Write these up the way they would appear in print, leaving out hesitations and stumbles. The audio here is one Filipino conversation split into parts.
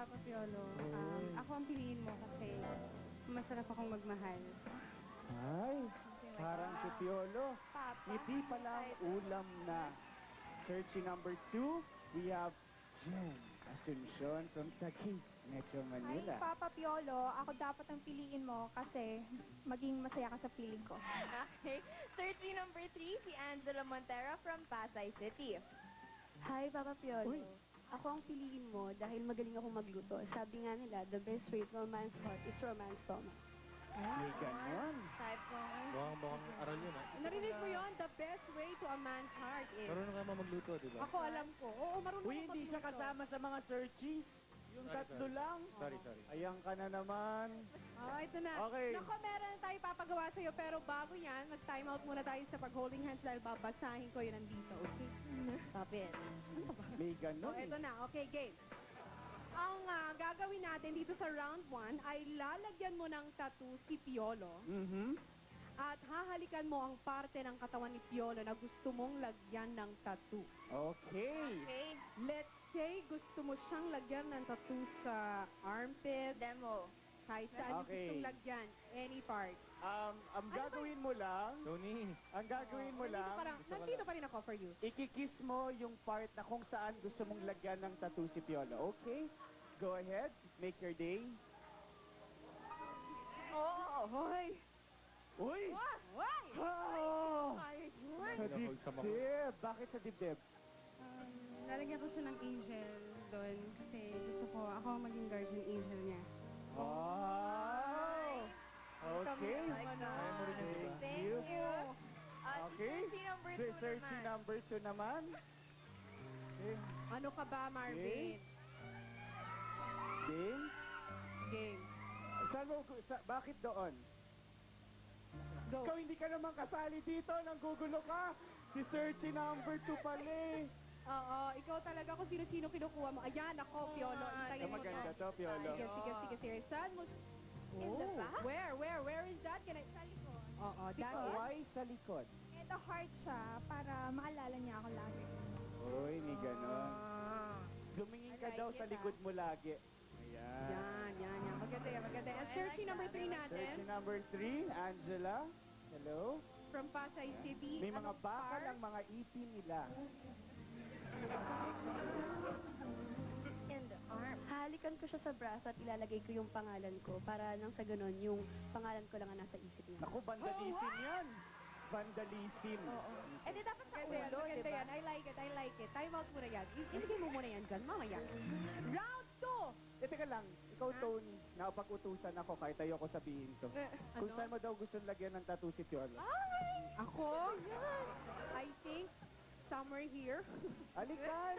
Papa Piolo. Ako ang piliin mo kasi masarap akong magmahal. Ay, parang si Piolo. Ngiti pa lang, ulam na. Searching number 2, we have Jen Asuncion from Taguig, Metro Manila. Ay, Papa Piolo, ako dapat ang piliin mo kasi maging masaya ka sa piling ko. Okay. Searching number 3, si Angela Montero from Pasay City. Hi, Papa Piolo. Uy. Ako ang piliin mo dahil magaling akong magluto. Sabi nga nila, the best way to a man's heart is romance stomach. May ganon. Type ko. Mukhang aral yun, ha? Narinig mo yon, the best way to a man's heart is... Marunong ka magluto, di ba? Ako alam ko. Oo, marunong Uy, ako hindi siya magluto. kasama sa mga searchies. Yung Sorry, tatlo sorry. lang. Sorry. Ayan ka na naman. Oh, ito na. Okay. Nako, meron na tayo papagawa sa'yo. Pero bago yan, mag-time out muna tayo sa pag-holding hands dahil babasahin ko yun nandito. Okay? Stop it. May ganon. Oh, ito na. Okay, game. Ang gagawin natin dito sa round 1 ay lalagyan mo ng tattoo si Piolo at hahalikan mo ang parte ng katawan ni Piolo na gusto mong lagyan ng tattoo. Okay. Okay. Let's say gusto mo siyang lagyan ng tattoo sa armpit, Demo. kahit saan Okay. gustong lagyan, any part. Ang gagawin mo lang, Tony. ang gagawin mo lang, Nandito pa rin ako for you. ikikiss mo yung part na kung saan gusto mong lagyan ng tattoo si Piolo. Okay? Go ahead. Make your day. Oo. Hoy! Uy! Hoy! Oh! Ay, Sa dibdib. Bakit sa dibdib? Lalagyan ko siya ng angel doon kasi gusto ko ako ang maging guardian angel niya. Oh! Okay. Like Kaya mo rin yun, di ba? Thank you. Okay. Searching number 2 Searching naman. number 2 naman. Okay. Ano ka ba, Marvin? Game. Game. Saan mo, bakit doon? Go. Ikaw hindi ka naman kasali dito, nanggugulo ka. Si searching number 2 pala eh. Oo, ikaw talaga kung sino-sino kinukuha mo. Ayan, ako, Piolo. Intayin mo Maganda to. to, Piolo. Sige. Saan mo? In the back? Where is that? Can I... Sa likod. Oo, that is... Why sa likod? Ito heart siya para maalala niya ako lagi. Uy, may ganon. Lumingin ka I like daw it, sa likod mo lagi. Ayan. Yan. Maganda yan. And I searching like number that. 3 natin, Searching number 3, Angela. Hello? from Pasay City. May mga Anong bakal part? ang mga ipin nila. In the arm. Hahalikan ko siya sa braso at ilalagay ko yung pangalan ko para nang sa ganun, yung pangalan ko lang ang nasa isip niya. Naku, vandalism yan. Vandalism. Eh, di dapat sa Maganda yan, ulo, maganda di ba? yan. I like it. Time out muna yan. Iligay mo muna yan dyan, mamaya. Round 2! Teka lang, ikaw, Tony, napag-utusan ako kahit ayoko sabihin to. Kung Ano? saan mo daw gusto lagyan ng tattoo si Piolo. Ako? I think somewhere here. Alikan!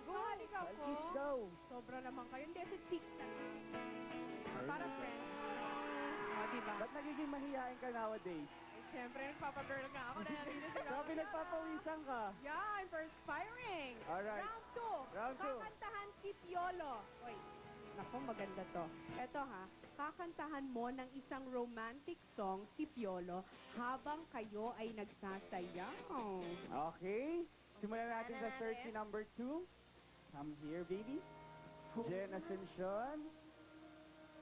Go, halika I'll po. kiss daw. Sobra naman kayo. Hindi, sa cheek na. Para friend. O, diba? Ba't nagiging mahihain ka nowadays? Eh, syempre, nagpapagirl nga ako. Narinig sila. Sabi nagpapawisan ka. Yeah, I'm perspiring. Alright. Round 2. Round two. Kakantahan si Piolo. Wait. Naku, maganda to. Eto ha, kakantahan mo ng isang romantic song si Piolo habang kayo ay nagsasayaw. Okay. Simulan natin sa searching number 2. Come here, baby. Jen Asuncion.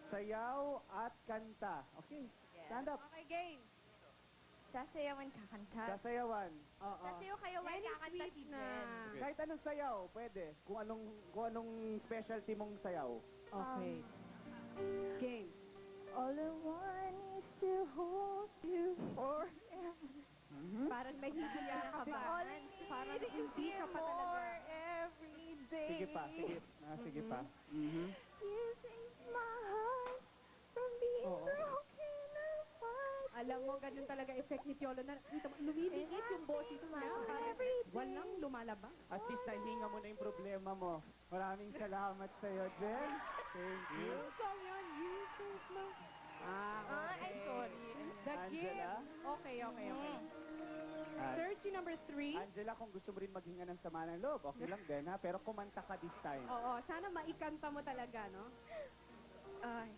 Sayaw at kanta. Okay. Stand up. Okay, game. Sasayawan kakanta. Sasayawan. Oo. Sasayaw kayo, why Any kakanta sweet si na. Jen? Kahit anong sayaw, pwede. Kung anong specialty mong sayaw. Okay. Game. All I want is to hold you forever. Parang nahihiya ka ba? All I need Parang is hindi ka pa more talaga. every day. Sige pa, sige. Sige pa. You save my heart from being Oo. broken apart. Alam mo, ganun talaga effect ni Piolo na lumiliit yung boses niya. Walang lumalabas. At least nahinga mo na yung problema mo. Maraming salamat sa'yo, Jen. Thank you. Yung song yun, you save my... Ay, okay. sorry. The Angela? game. Okay. Ah, Searching number 3. Angela, kung gusto mo rin maghinga ng sama ng loob, okay lang din ha, pero kumanta ka this time. Oo, sana maikanta mo talaga, no? Ay.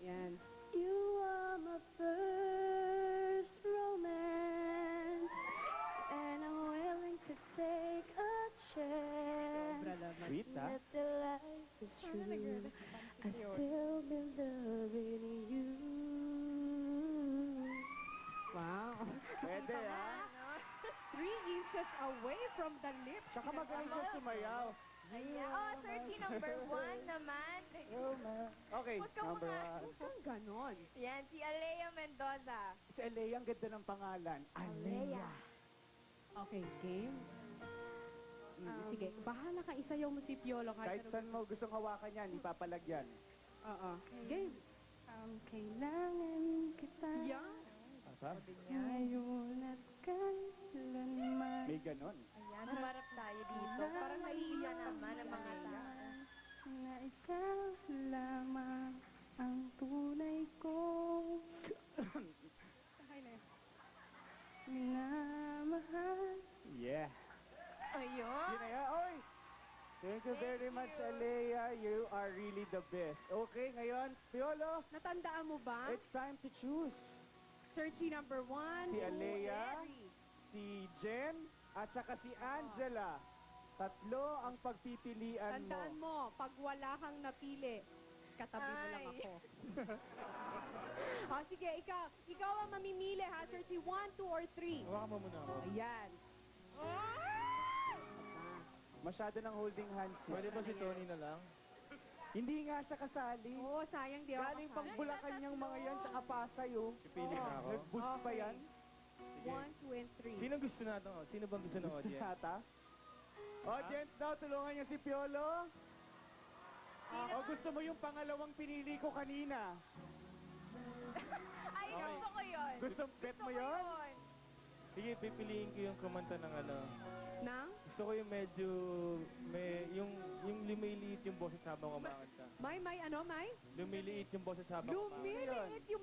Yan. You are my first romance, and I'm willing to take a chance. Sobra naman. Sweet ha? That the life is true. away from the lips. Tsaka magaling siya sumayaw. Ayan. Oh, 30 number 1 naman. Oh, man. Okay, Huwag kang number mga- 1. Huwag kang ganon. Yan, si Alea Mendoza. Si Alea, ang ganda ng pangalan. Alea. Okay, game. Sige, bahala ka. Isayaw mo si Piolo. Kahit saan mo gustong hawakan yan, ipapalagyan. Oo. Game. Kailangan kita Yan. Asar? ngayon at kailanman. May ganon. Ayan, humarap tayo dito. Parang naiiyak naman ang mga tao. Na ikaw lamang ang tunay ko minamahal. Yeah. Ayun. Yun na yan. Oy! Thank you very much, Alea. You are really the best. Okay, ngayon, Piolo, Natandaan mo ba? it's time to choose. Searchy number 1. Si Alea, si Jen, at saka si Angela. Tatlo ang pagpipilian mo. Tandaan mo, pag wala kang napili, katabi mo lang Ay. ako. Sige, ikaw ang mamimili ha, Searchy 1, 2, or 3. Hawakan mo muna ako. Ayan. Masyado ng holding hands. yan. Pwede ba si Tony na lang? Hindi nga siya kasali. Oo, sayang di ako. Galing pang Bulacan yung mga yan, tsaka Pasay, oh. Pipili na ako. Nag-boost pa Okay. yan. 1, 2, and 3. Sino gusto natin? Sino bang gusto ng audience? Yata. Audience daw, tulungan niyo si Piolo. O gusto mo yung pangalawang pinili ko kanina? Ay, gusto ko yun. Gusto bet mo Gusto ko yon? yun. Sige, pipiliin ko yung kumanta ng ano. Nang? Gusto ko yung medyo, yung lumiliit yung boses habang kumakanta. May, ano, May? Lumiliit yung boses habang kumakanta. Lumiliit yung